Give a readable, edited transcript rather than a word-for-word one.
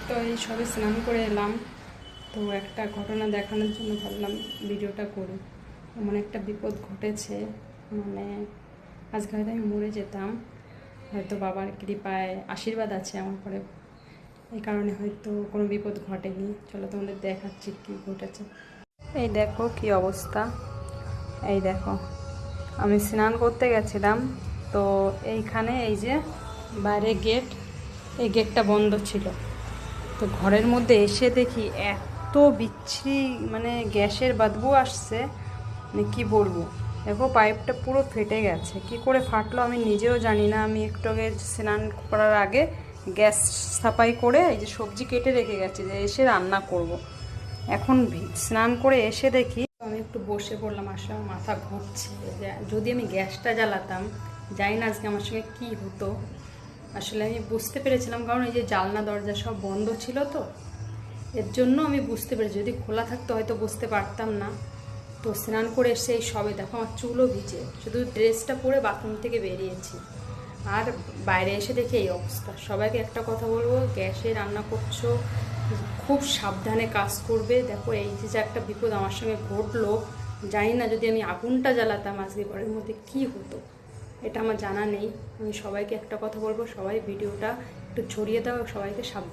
তো এই সবে স্নান করে এলাম, তো একটা ঘটনা দেখানোর জন্য ভাবলাম ভিডিওটা করি। এমন একটা বিপদ ঘটেছে, মানে আজকে হয়তো আমি মরে যেতাম, হয়তো বাবার কৃপায় আশীর্বাদ আছে আমার পরে, এই কারণে হয়তো কোনো বিপদ ঘটেনি। চলো তোমাদের দেখাচ্ছি কী ঘটেছে। এই দেখো কি অবস্থা, এই দেখো আমি স্নান করতে গেছিলাম, তো এইখানে এই যে বাইরে গেট, এই গেটটা বন্ধ ছিল। তো ঘরের মধ্যে এসে দেখি এত বিচ্ছিরি, মানে গ্যাসের বদবু আসছে, মানে কী বলবো। দেখো পাইপটা পুরো ফেটে গেছে, কি করে ফাটলো আমি নিজেও জানি না। আমি একটু আগে স্নান করার আগে গ্যাস সাফাই করে এই যে সবজি কেটে রেখে গেছি যে এসে রান্না করব। এখন স্নান করে এসে দেখি, আমি একটু বসে পড়লাম, আসলে আমার মাথা ঘুরছে যে যদি আমি গ্যাসটা জ্বালাতাম, জানি না আজকে আমার সঙ্গে কী হতো। আসলে আমি বুঝতে পেরেছিলাম, কারণ এই যে জানলা দরজা সব বন্ধ ছিল, তো এর জন্য আমি বুঝতে পেরেছি। যদি খোলা থাকতো হয়তো বুঝতে পারতাম না। তো স্নান করে এসে এই সবে দেখো আমার চুলও ভিজে, শুধু ড্রেসটা পরে বাথরুম থেকে বেরিয়েছি, আর বাইরে এসে দেখি এই অবস্থা। সবাইকে একটা কথা বলবো, গ্যাসে রান্না করছো খুব সাবধানে কাজ করবে। দেখো এই যে একটা বিপদ আমার সঙ্গে ঘটলো, জানি না যদি আমি আগুনটা জ্বালাতাম আজকে ঘরের মধ্যে কী হতো, এটা আমার জানা নেই। আমি সবাইকে একটা কথা বলবো, সবাই ভিডিওটা একটু ছড়িয়ে দাও, সবাইকে সাবধান।